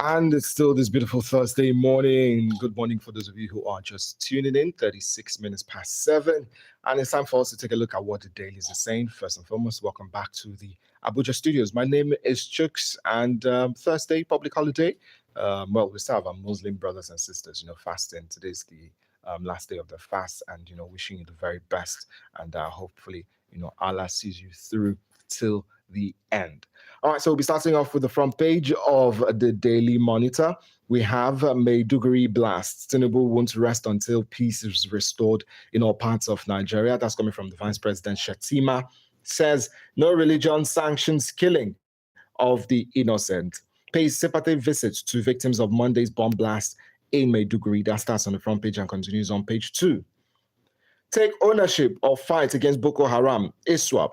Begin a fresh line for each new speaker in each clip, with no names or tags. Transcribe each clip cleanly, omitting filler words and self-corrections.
And it's still this beautiful Thursday morning. Good morning for those of you who are just tuning in. 36 minutes past 7. And it's time for us to take a look at what the dailies are saying. First and foremost, welcome back to the Abuja studios. My name is Chooks, and Thursday, public holiday. We still have our Muslim brothers and sisters, fasting. Today's the last day of the fast, and, wishing you the very best. And hopefully, Allah sees you through till the end. All right, so we'll be starting off with the front page of the Daily Monitor. We have Maiduguri blast. Tinubu won't rest until peace is restored in all parts of Nigeria. That's coming from the Vice President Shetima. Says no religion sanctions killing of the innocent. Pays sympathy visits to victims of Monday's bomb blast in Maiduguri. That starts on the front page and continues on page 2. Take ownership of fight against Boko Haram. ISWAP.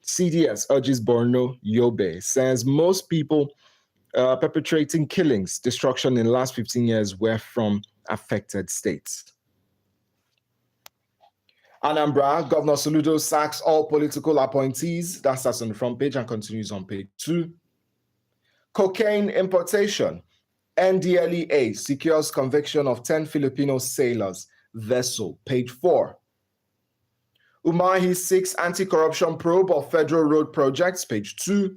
CDS urges Borno, Yobe, says most people perpetrating killings, destruction in the last 15 years were from affected states. Anambra, Governor Soludo sacks all political appointees. That starts on the front page and continues on page 2. Cocaine importation. NDLEA secures conviction of 10 Filipino sailors. Vessel, page 4. Umahi seeks anti-corruption probe of federal road projects, page 2.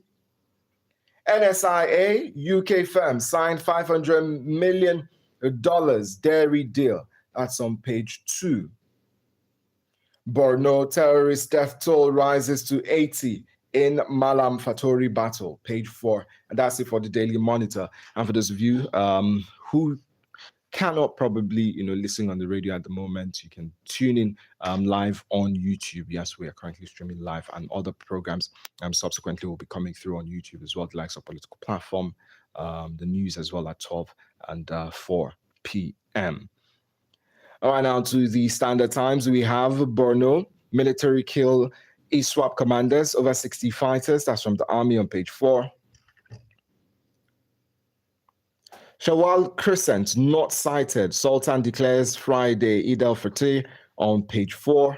NSIA, UK firm signed $500 million dairy deal. That's on page 2. Borno terrorist death toll rises to 80 in Malam Fatori battle, page 4. And that's it for the Daily Monitor. And for those of you who cannot probably listen on the radio at the moment, you can tune in live on YouTube. Yes, we are currently streaming live, and other programs subsequently will be coming through on YouTube as well, the likes of Political Platform, the news as well at 12 and 4 p.m. All right, now to the Standard Times. We have Borno military kill ISWAP commanders, over 60 fighters. That's from the army on page 4. Shawwal Crescent not sighted. Sultan declares Friday Eid al-Fitr on page 4.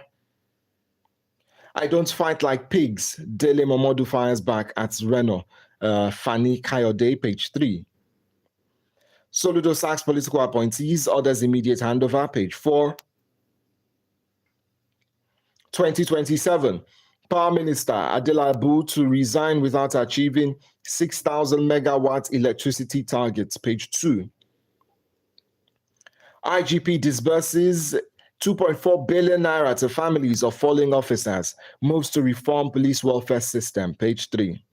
I don't fight like pigs. Dele Momodu fires back at Reno. Fani Kayode, page 3. Soludo sacks political appointees. Orders immediate handover, page 4. 2027. Power Minister Adelabu to resign without achieving 6,000 megawatt electricity targets, page 2. IGP disburses 2.4 billion naira to families of fallen officers, moves to reform police welfare system, page 3.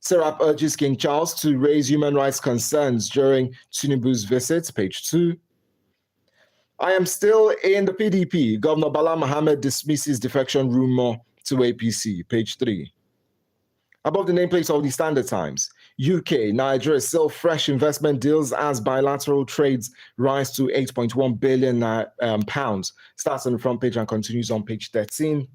Serap urges King Charles to raise human rights concerns during Tinubu's visit, page 2. I am still in the PDP. Governor Bala Mohammed dismisses defection rumor to APC, page 3. Above the nameplate of the Standard Times, UK, Nigeria still fresh investment deals as bilateral trades rise to £8.1 billion pounds. Starts on the front page and continues on page 13.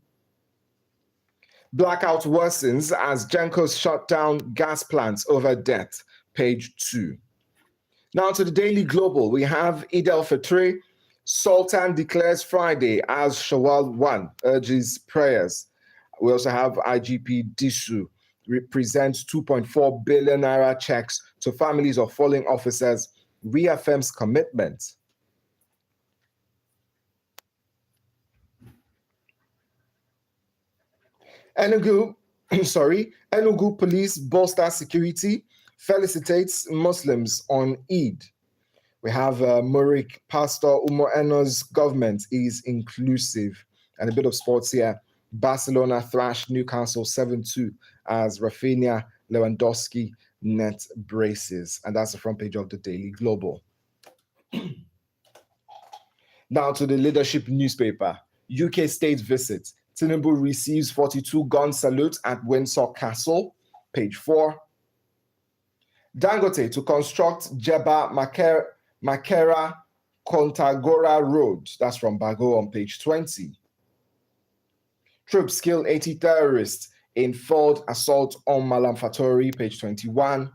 Blackout worsens as Gencos shut down gas plants over debt, page 2. Now to the Daily Global. We have Eid al-Fitr. Sultan declares Friday as Shawwal 1, urges prayers. We also have IGP Disu represents 2.4 billion naira checks to families of fallen officers, reaffirms commitment. Enugu police bolster security, felicitates Muslims on Eid. We have Murik, Pastor Umo Eno's government is inclusive. And a bit of sports here. Barcelona thrashed Newcastle 7-2 as Rafinha Lewandowski net braces. And that's the front page of the Daily Global. Now to the leadership newspaper. UK state visit. Tinubu receives 42 gun salute at Windsor Castle. Page 4. Dangote to construct Jeba Makera Kontagora Road. That's from Bago on page 20. Troops kill 80 terrorists in failed assault on Malam Fatori, page 21.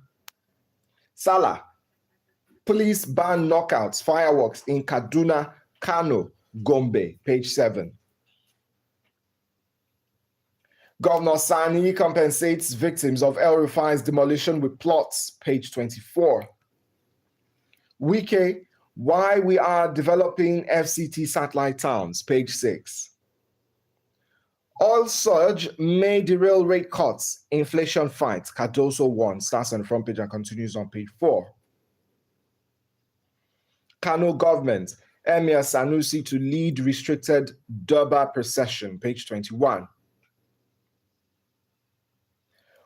Salah. Police ban knockouts, fireworks in Kaduna, Kano, Gombe, page 7. Governor Sani compensates victims of El Rufai's demolition with plots, page 24. Wike, why we are developing FCT satellite towns, page 6. Oil surge may derail rate cuts, inflation fight, Cardoso 1, starts on the front page and continues on page 4. Kano government, Emir Sanusi to lead restricted Durbar procession, page 21.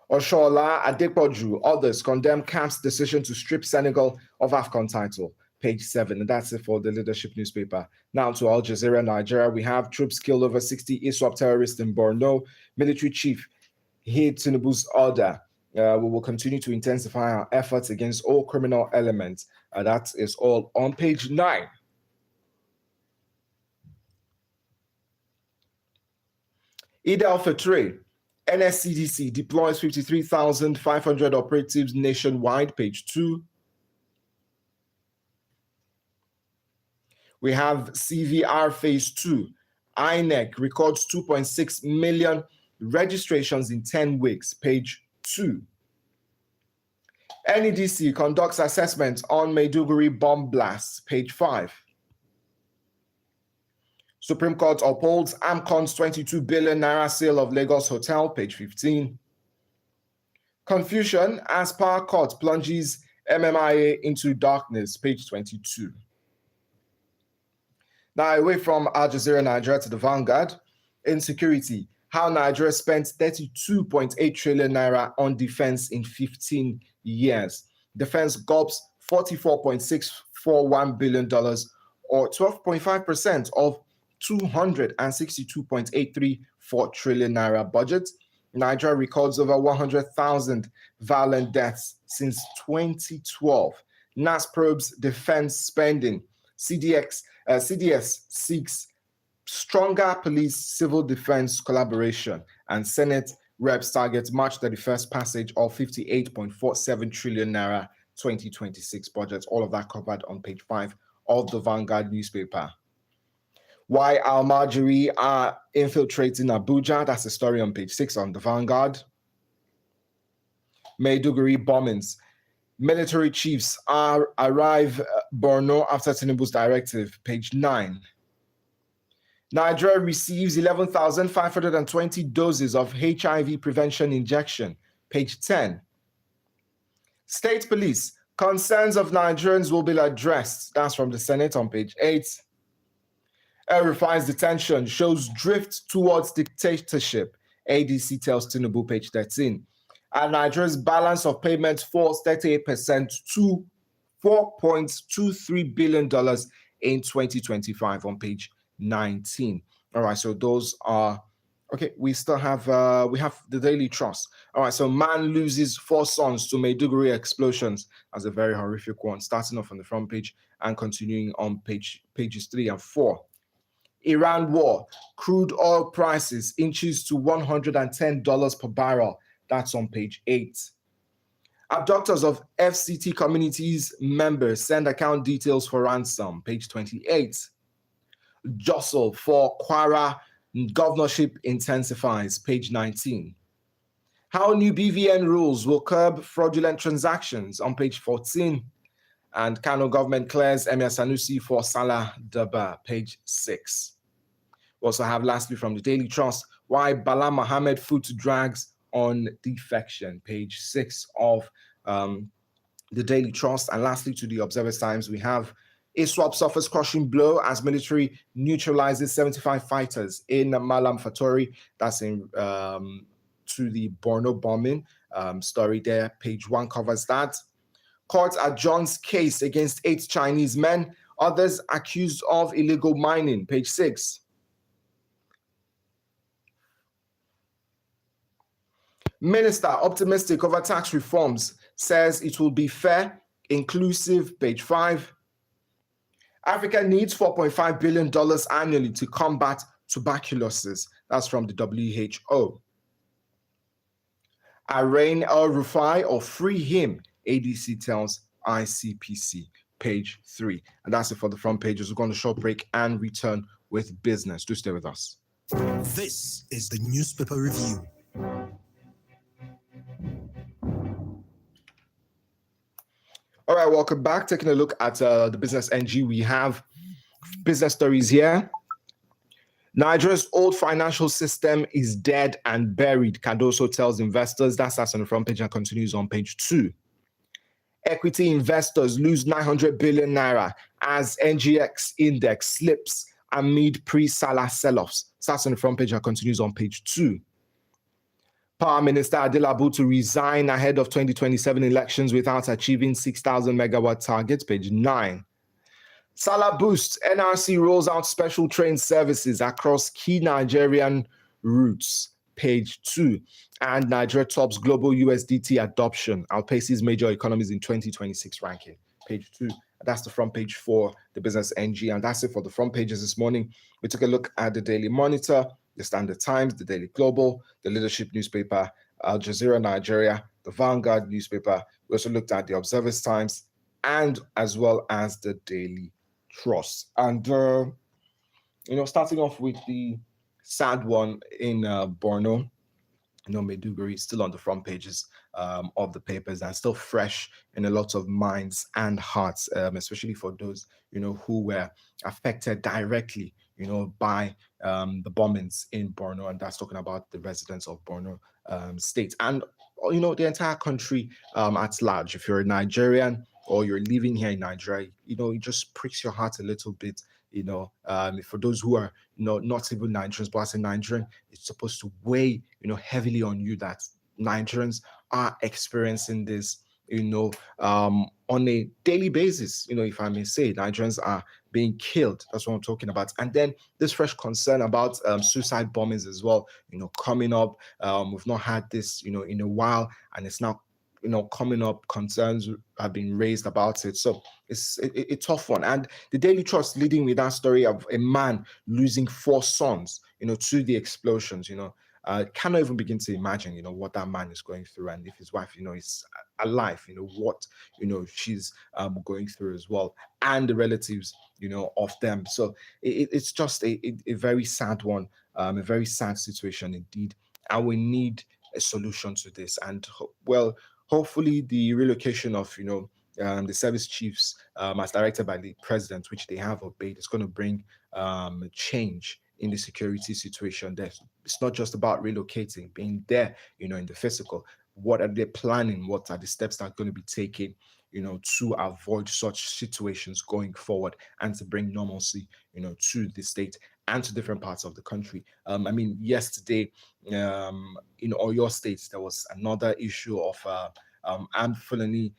Oshola Adepoju, others condemn CAF's decision to strip Senegal of AFCON title, page 7. And that's it for the leadership newspaper. Now to Al Jazeera, Nigeria. We have troops killed over 60 ISWAP terrorists in Borno. Military chief hid Tinubu's order. We will continue to intensify our efforts against all criminal elements. That is all on page 9. Eid al-Fitr, NSCDC deploys 53,500 operatives nationwide, page 2. We have CVR phase 2. INEC records 2.6 million registrations in 10 weeks, page 2. NEDC conducts assessment on Maiduguri bomb blasts, page 5. Supreme Court upholds AMCON's 22 billion naira sale of Lagos Hotel, page 15. Confusion as power cut plunges MMIA into darkness, page 22. Now, away from Al Jazeera, Nigeria to the Vanguard. Insecurity, how Nigeria spent 32.8 trillion naira on defense in 15 years. Defense gulps $44.641 billion, or 12.5% of 262.834 trillion naira budget. Nigeria records over 100,000 violent deaths since 2012. NAS probes defense spending. CDS seeks stronger police-civil defense collaboration, and Senate reps target March 31st passage of 58.47 trillion naira 2026 budget. All of that covered on page 5 of the Vanguard newspaper. Why Al-Majiri are infiltrating Abuja. That's the story on page 6 on the Vanguard. Maiduguri bombings. Military chiefs arrive Borno after Tinubu's directive, page 9. Nigeria receives 11,520 doses of HIV prevention injection, page 10. State police, concerns of Nigerians will be addressed. That's from the Senate on page 8. El Rufai's detention shows drift towards dictatorship. ADC tells Tinubu, page 13. And Nigeria's balance of payments falls 38% to $4.23 billion in 2025 on page 19. All right, so those are okay. We still have the Daily Trust. All right, so man loses 4 sons to Maiduguri explosions. As a very horrific one, starting off on the front page and continuing on pages 3 and 4. Iran war, crude oil prices inches to $110 per barrel. That's on page 8. Abductors of FCT communities members send account details for ransom, page 28. Jostle for Kwara governorship intensifies, page 19. How new BVN rules will curb fraudulent transactions, on page 14. And Kano government clears Emir Sanusi for Salah Durbar, page 6. We also have, lastly, from the Daily Trust, why Bala Mohammed foot drags on defection, page 6 of the Daily Trust. And lastly, to the Observer Times, we have ISWAP suffers crushing blow as military neutralizes 75 fighters in Malam Fatori. That's in to the Borno bombing story there. Page 1 covers that. Court adjourns case against 8 Chinese men, others accused of illegal mining, page 6. Minister optimistic over tax reforms, says it will be fair, inclusive, page 5. Africa needs $4.5 billion annually to combat tuberculosis. That's from the WHO. Arraign El Rufai or free him, ADC tells ICPC, page 3. And that's it for the front pages. We're going to short break and return with business. Do stay with us.
This is the newspaper review.
All right, welcome back. Taking a look at the Business NG, we have business stories here. Nigeria's old financial system is dead and buried, Cardoso tells investors. That starts on the front page and continues on page 2. Equity investors lose 900 billion naira as NGX index slips amid pre-Salah sell-offs. Starts on the front page and continues on page 2. Power Minister Adelabu to resign ahead of 2027 elections without achieving 6,000 megawatt target, page 9. Salah boost, NRC rolls out special train services across key Nigerian routes, page 2. And Nigeria tops global USDT adoption, outpaces major economies in 2026 ranking, page 2. That's the front page for the Business NG, and that's it for the front pages this morning. We took a look at the Daily Monitor, the Standard Times, the Daily Global, the Leadership newspaper, Al Jazeera Nigeria, the Vanguard newspaper. We also looked at the Observer's Times, and as well as the Daily Trust. And, starting off with the sad one in Borno, Maiduguri is still on the front pages of the papers and still fresh in a lot of minds and hearts, especially for those, who were affected directly, by the bombings in Borno. And that's talking about the residents of Borno state and, the entire country at large. If you're a Nigerian or you're living here in Nigeria, it just pricks your heart a little bit. For those who are, not even Nigerians, but as a Nigerian, it's supposed to weigh, heavily on you that Nigerians are experiencing this, on a daily basis. If I may say, Nigerians are being killed. That's what I'm talking about. And then this fresh concern about suicide bombings as well, coming up. We've not had this, in a while, and it's now coming up. Concerns have been raised about it. So it's a tough one. And the Daily Trust leading with that story of a man losing 4 sons, to the explosions, cannot even begin to imagine, what that man is going through. And if his wife, is alive, what, she's going through as well. And the relatives, of them. So it's just a very sad one, a very sad situation indeed. And we need a solution to this. And hopefully the relocation of, the service chiefs as directed by the president, which they have obeyed, is going to bring change in the security situation there. It's not just about relocating, being there, in the physical. What are they planning? What are the steps that are going to be taken, to avoid such situations going forward and to bring normalcy, to the state and to different parts of the country. Yesterday, in Oyo State, there was another issue of armed felony,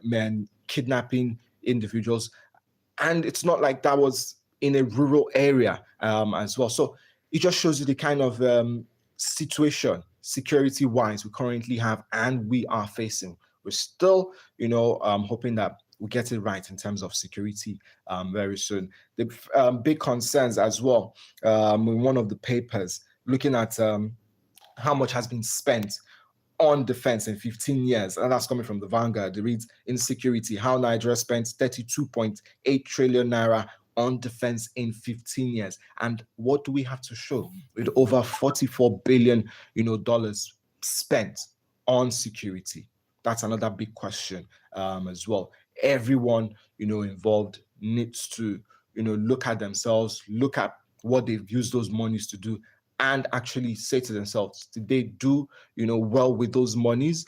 men kidnapping individuals. And it's not like that was in a rural area as well. So it just shows you the kind of situation, security-wise, we currently have and we are facing. We're still, hoping that we get it right in terms of security very soon. The big concerns as well in one of the papers, looking at how much has been spent on defense in 15 years, and that's coming from the Vanguard. It reads, insecurity, how Nigeria spent 32.8 trillion naira on defense in 15 years. And what do we have to show? With over 44 billion, dollars spent on security. That's another big question as well. Everyone, involved needs to, look at themselves, look at what they've used those monies to do, and actually say to themselves, did they do, well with those monies?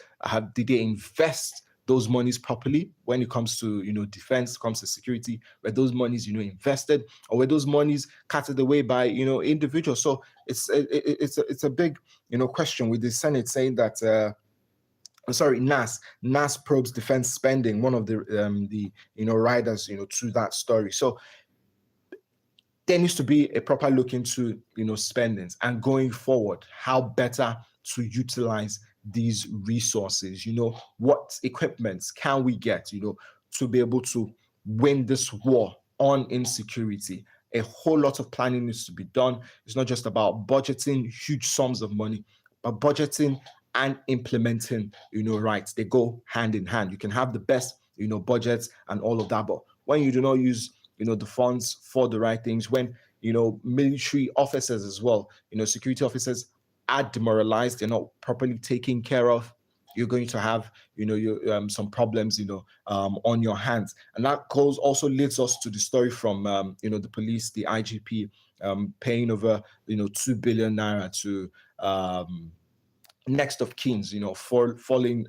Did they invest those monies properly when it comes to, defense, comes to security? Were those monies, invested, or were those monies carted away by, individuals? So it's a big, question with the Senate saying that. NAS probes defense spending. One of the riders, to that story. So there needs to be a proper look into, spendings and going forward, how better to utilize these resources. What equipments can we get, to be able to win this war on insecurity? A whole lot of planning needs to be done. It's not just about budgeting huge sums of money, but budgeting and implementing, right. They go hand in hand. You can have the best, budgets and all of that, but when you do not use, the funds for the right things, when, military officers as well, security officers are demoralized, they're not properly taken care of, you're going to have, some problems, on your hands. And that goes also leads us to the story from, the police, the IGP, paying over, 2 billion naira to, next of kins, for falling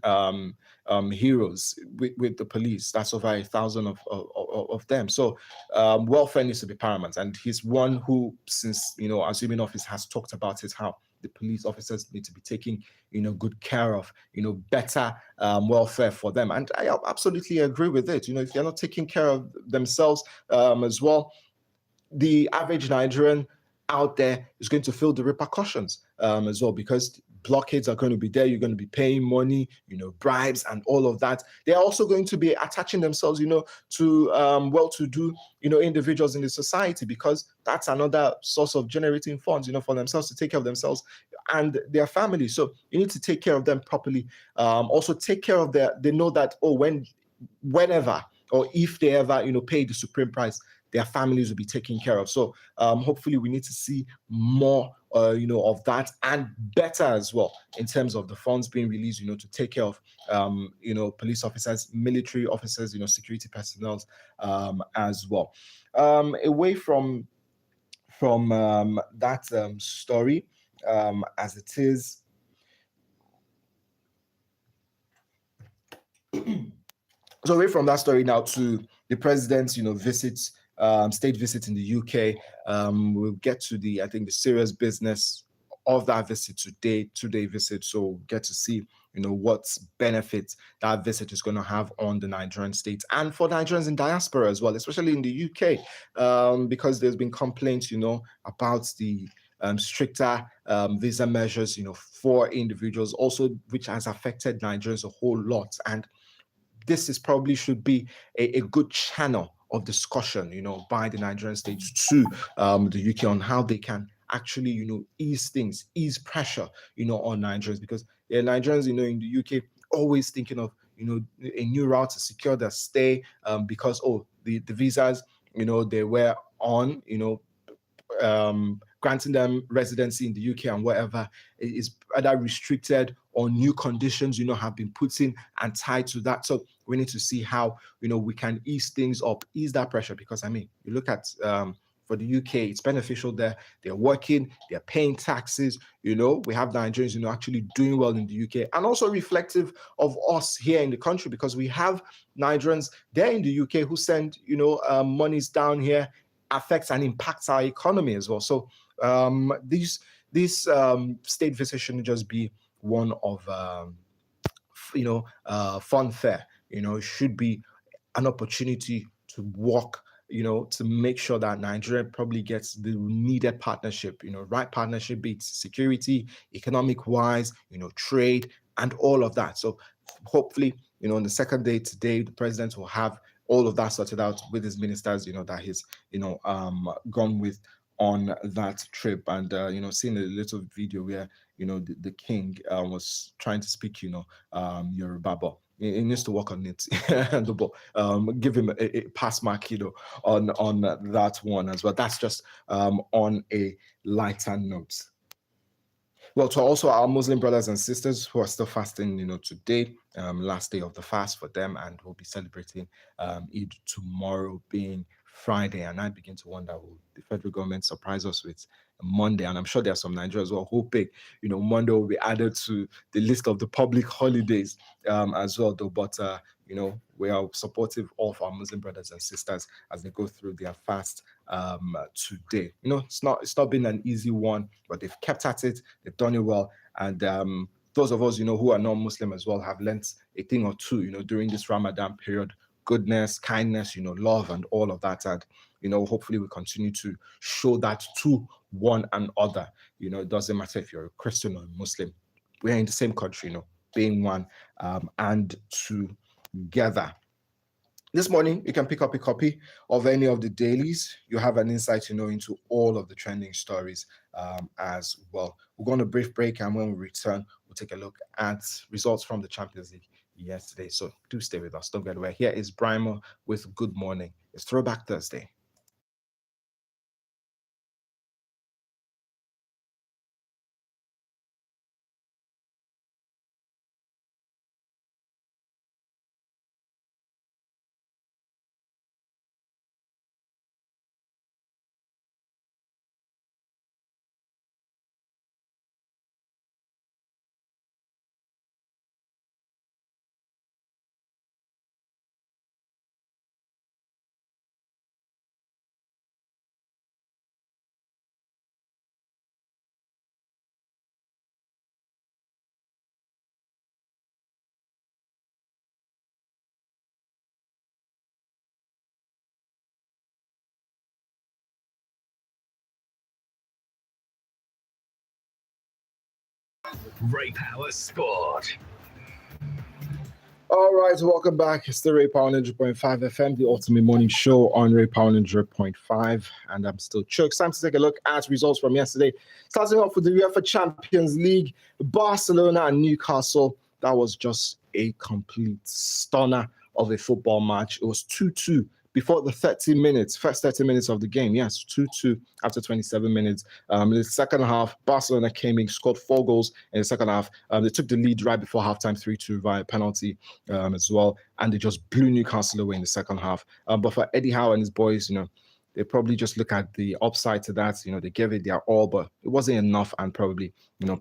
heroes with the police. That's over 1,000 of them. So welfare needs to be paramount. And he's one who, since, assuming office, has talked about it, how the police officers need to be taking, good care of, better welfare for them. And I absolutely agree with it. If they're not taking care of themselves as well, the average Nigerian out there is going to feel the repercussions as well, because blockades are going to be there. You're going to be paying money, bribes and all of that. They're also going to be attaching themselves, to well-to-do, individuals in the society, because that's another source of generating funds, for themselves to take care of themselves and their families. So you need to take care of them properly. Also take care of they know that, whenever or if they ever, pay the supreme price, their families will be taken care of. So hopefully we need to see more, of that, and better as well in terms of the funds being released, to take care of, police officers, military officers, security personnel as well. Away from that story, as it is. So away from that story now to the president's, visits, state visit in the UK. We'll get to I think the serious business of that visit today, 2-day visit. So we'll get to see, what benefits that visit is going to have on the Nigerian state and for Nigerians in diaspora as well, especially in the UK, because there's been complaints, about the stricter visa measures, for individuals also, which has affected Nigerians a whole lot. And this probably should be a good channel of discussion, by the Nigerian state to the UK on how they can actually, ease pressure, on Nigerians, because Nigerians, in the UK always thinking of, a new route to secure their stay, because the visas, they were on, granting them residency in the UK and whatever is either restricted or new conditions, have been put in and tied to that. So we need to see how, we can ease things up, ease that pressure, because you look at for the UK, it's beneficial there. They're working, they're paying taxes. We have Nigerians, actually doing well in the UK, and also reflective of us here in the country, because we have Nigerians there in the UK who send, monies down here, affects and impacts our economy as well. So these state visits shouldn't just be one of fun fair. It should be an opportunity to work, to make sure that Nigeria probably gets the needed partnership, right partnership, be it security, economic wise, trade, and all of that. So hopefully, on the second day today, the president will have all of that sorted out with his ministers, that he's, gone with on that trip. And seeing a little video where the king was trying to speak Yoruba, but he needs to work on it. Give him a pass mark, on that one as well. That's just on a lighter note. Well, to also our Muslim brothers and sisters who are still fasting, today, last day of the fast for them, and we'll be celebrating Eid tomorrow being Friday. And I begin to wonder, will the federal government surprise us with Monday? And I'm sure there are some Nigerians who are hoping, Monday will be added to the list of the public holidays as well, though. But, we are supportive of our Muslim brothers and sisters as they go through their fast today. It's not been an easy one, but they've kept at it. They've done it well. And those of us, who are non-Muslim as well, have learnt a thing or two, during this Ramadan period. Goodness, kindness, love, and all of that. And, hopefully we continue to show that to one another. It doesn't matter if you're a Christian or a Muslim. We're in the same country, being one and together. This morning, you can pick up a copy of any of the dailies. You have an insight, into all of the trending stories as well. We're going to brief break, and when we return, we'll take a look at results from the Champions League yesterday. So do stay with us. Don't get away. Here is Brimer with Good Morning. It's Throwback Thursday.
Raypower Sport.
All right, welcome back. It's the Raypower 100.5 FM, the ultimate morning show on Raypower 100.5. And I'm still Chuck. It's time to take a look at results from yesterday. Starting off with the UEFA Champions League, Barcelona and Newcastle. That was just a complete stunner of a football match. It was 2-2 before the first 30 minutes of the game. Yes, 2-2 after 27 minutes. In the second half, Barcelona came in, scored 4 goals in the second half. They took the lead right before halftime, 3-2 via penalty as well. And they just blew Newcastle away in the second half. But for Eddie Howe and his boys, they probably just look at the upside to that. They gave it their all, but it wasn't enough, and probably,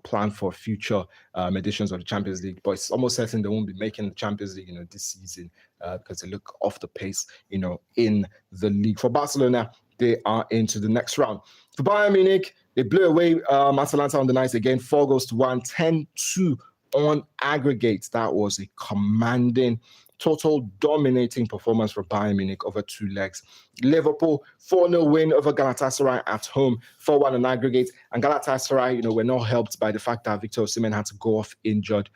plan for future editions of the Champions League. But it's almost certain they won't be making the Champions League, this season because they look off the pace, in the league. For Barcelona, they are into the next round. For Bayern Munich, they blew away Atalanta on the night again, 4-1, 10-2 on aggregate. That was a commanding, total dominating performance for Bayern Munich over 2 legs. Liverpool, 4-0 win over Galatasaray at home, 4-1 on aggregate. And Galatasaray, were not helped by the fact that Victor Osimhen had to go off injured,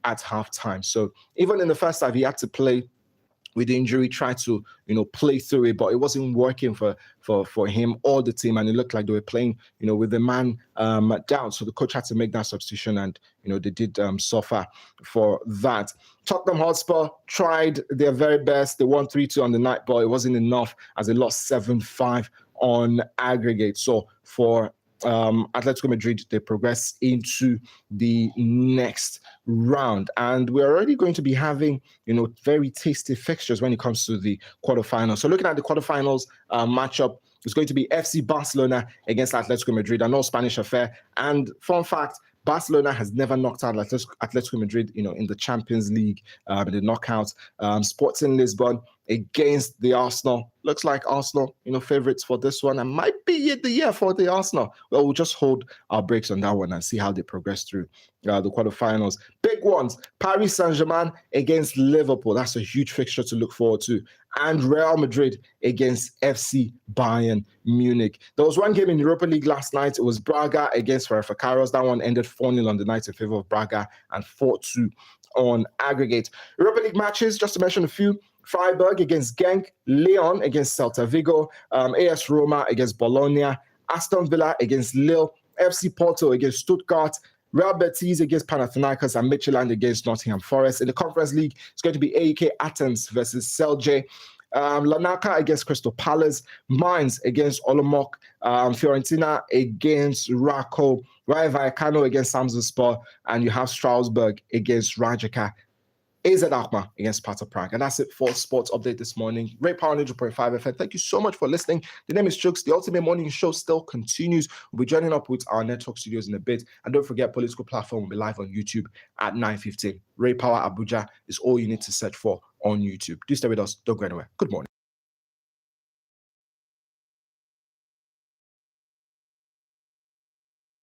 at halftime. So even in the first half, he had to play with the injury, tried to, play through it, but it wasn't working for him or the team. And it looked like they were playing, with the man down. So the coach had to make that substitution, and, they did suffer for that. Tottenham Hotspur tried their very best. They won 3-2 on the night, but it wasn't enough as they lost 7-5 on aggregate. So for Atletico Madrid, they progress into the next round, and we're already going to be having very tasty fixtures when it comes to the quarterfinals. So looking at the quarterfinals matchup, it's going to be FC Barcelona against Atletico Madrid, a no Spanish affair. And fun fact, Barcelona has never knocked out Atletico Madrid, in the Champions League, in the knockout. Sporting Lisbon against the Arsenal. Looks like Arsenal, favorites for this one, and might be the year for the Arsenal. Well, we'll just hold our brakes on that one and see how they progress through the quarterfinals. Big ones, Paris Saint-Germain against Liverpool. That's a huge fixture to look forward to. And Real Madrid against FC Bayern Munich. There was one game in Europa League last night. It was Braga against Ferencváros. That one ended 4-0 on the night in favor of Braga and 4-2 on aggregate. Europa League matches, just to mention a few: Freiburg against Genk, Lyon against Celta Vigo, AS Roma against Bologna, Aston Villa against Lille, FC Porto against Stuttgart, Real Betis against Panathinaikos, and Midtjylland against Nottingham Forest. In the Conference League, it's going to be AEK Athens versus Celje, Larnaca against Crystal Palace, Mainz against Olomouc, Fiorentina against Rayo Vallecano against Samsunspor, and you have Strasbourg against Rijeka. AZ Alkmaar against Sparta Prague. And that's it for Sports Update this morning. Raypower 100.5 FM. Thank you so much for listening. The name is Chooks. The Ultimate Morning Show still continues. We'll be joining up with our network studios in a bit. And don't forget, Political Platform will be live on YouTube at 9:15. Raypower Abuja is all you need to search for on YouTube. Do stay with us. Don't go anywhere. Good morning.